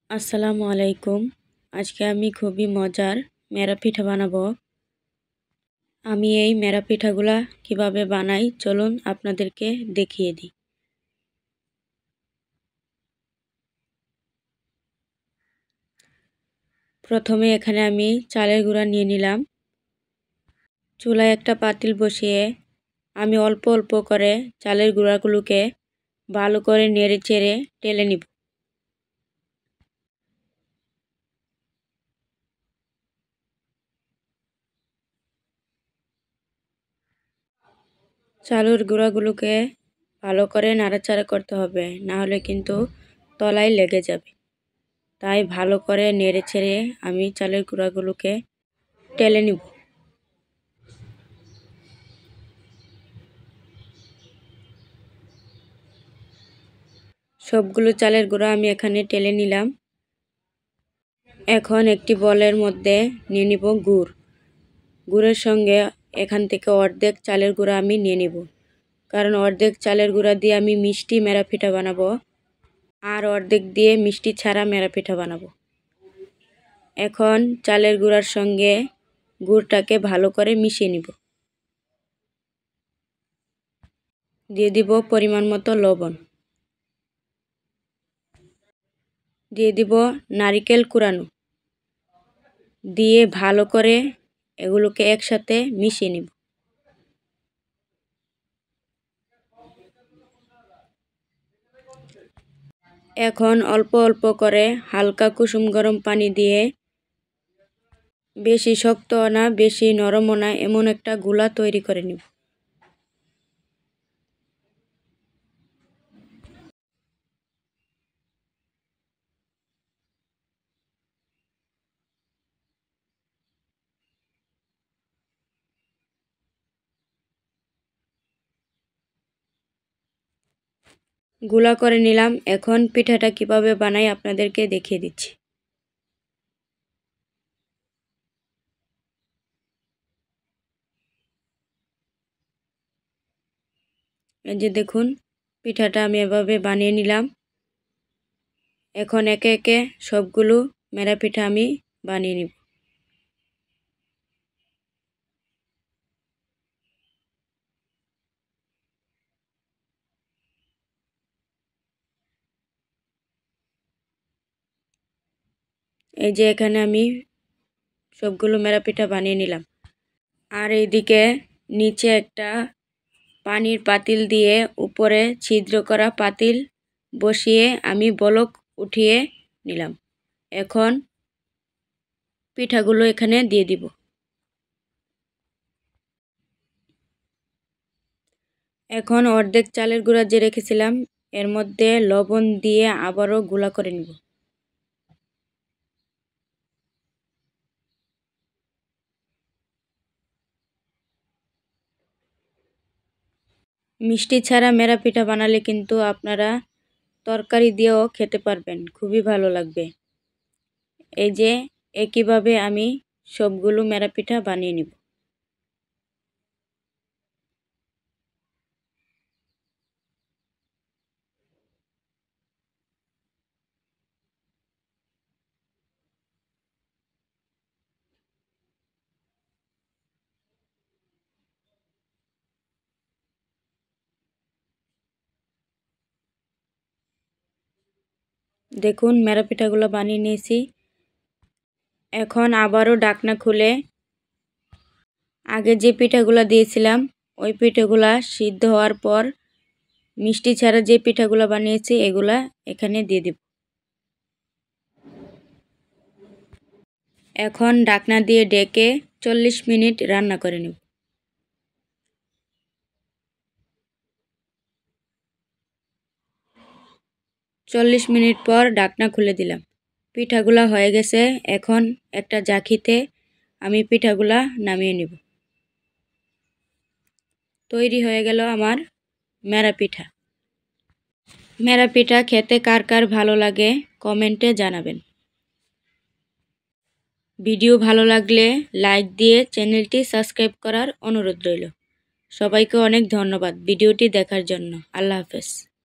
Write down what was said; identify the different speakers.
Speaker 1: আসসালামু আলাইকুম। আজকে আমি খুবই মজার মেরা পিঠা বানাবো। আমি এই মেরা পিঠাগুলা কিভাবে বানাই চলুন আপনাদেরকে দেখিয়ে দিই। প্রথমে এখানে আমি চালের গুঁড়া নিয়ে নিলাম। চুলায় একটা পাতিল বসিয়ে আমি অল্প অল্প করে চালের গুঁড়াগুলোকে ভালো করে নেড়ে চেড়ে টেলে নিব। চালের গুঁড়াগুলোকে ভালো করে নাড়াচাড়া করতে হবে, না হলে কিন্তু তলায় লেগে যাবে। তাই ভালো করে নেড়ে ছেড়ে আমি চালের গুঁড়াগুলোকে টেলে নিব। সবগুলো চালের গুঁড়া আমি এখানে টেলে নিলাম। এখন একটি বলের মধ্যে নিয়ে নিব গুড়। গুড়ের সঙ্গে এখান থেকে অর্ধেক চালের গুঁড়া আমি নিয়ে নিব, কারণ অর্ধেক চালের গুঁড়া দিয়ে আমি মিষ্টি মেরা পিঠা বানাবো আর অর্ধেক দিয়ে মিষ্টি ছাড়া মেরা পিঠা বানাবো। এখন চালের গুঁড়ার সঙ্গে গুড়টাকে ভালো করে মিশিয়ে নিব। দিয়ে দিব পরিমাণ মতো লবণ, দিয়ে দিব নারিকেল কুড়ানো, দিয়ে ভালো করে এগুলোকে একসাথে মিশিয়ে নিব। এখন অল্প অল্প করে হালকা কুসুম গরম পানি দিয়ে, বেশি শক্ত না বেশি নরমও না, এমন একটা গোলা তৈরি করে নিব। গুলা করে নিলাম। এখন পিঠাটা কিভাবে বানাই আপনাদেরকে দেখিয়ে দিচ্ছি। এই যে দেখুন, পিঠাটা আমি এভাবে বানিয়ে নিলাম। এখন একে একে সবগুলো মেরা পিঠা আমি বানিয়ে নিব। এই যে এখানে আমি সবগুলো মেরা পিঠা বানিয়ে নিলাম। আর এইদিকে নিচে একটা পানির পাতিল দিয়ে উপরে ছিদ্র করা পাতিল বসিয়ে আমি বলক উঠিয়ে নিলাম। এখন পিঠাগুলো এখানে দিয়ে দিব। এখন অর্ধেক চালের গুঁড়া যে রেখেছিলাম এর মধ্যে লবণ দিয়ে আবারও গুঁড়া করে নিব। মিষ্টি ছাড়া মেরা পিঠা বানালে কিন্তু আপনারা তরকারি দিয়েও খেতে পারবেন, খুবই ভালো লাগবে। এই যে একইভাবে আমি সবগুলো মেরা পিঠা বানিয়ে নিব। দেখুন মেরা পিঠাগুলো বানিয়ে নিয়েছি। এখন আবারও ঢাকনা খুলে আগে যে পিঠাগুলো দিয়েছিলাম ওই পিঠাগুলা সিদ্ধ হওয়ার পর মিষ্টি ছাড়া যে পিঠাগুলো বানিয়েছি এগুলা এখানে দিয়ে দিব। এখন ঢাকনা দিয়ে ঢেকে 40 মিনিট রান্না করে নেব। 40 মিনিট পর ঢাকনা খুলে দিলাম। পিঠাগুলা হয়ে গেছে। এখন একটা জাখিতে আমি পিঠাগুলা নামিয়ে নেব। তৈরি হয়ে গেল আমার মেরা পিঠা। মেরা পিঠা খেতে কার কার ভালো লাগে কমেন্টে জানাবেন। ভিডিও ভালো লাগলে লাইক দিয়ে চ্যানেলটি সাবস্ক্রাইব করার অনুরোধ রইল। সবাইকে অনেক ধন্যবাদ ভিডিওটি দেখার জন্য। আল্লাহ হাফেজ।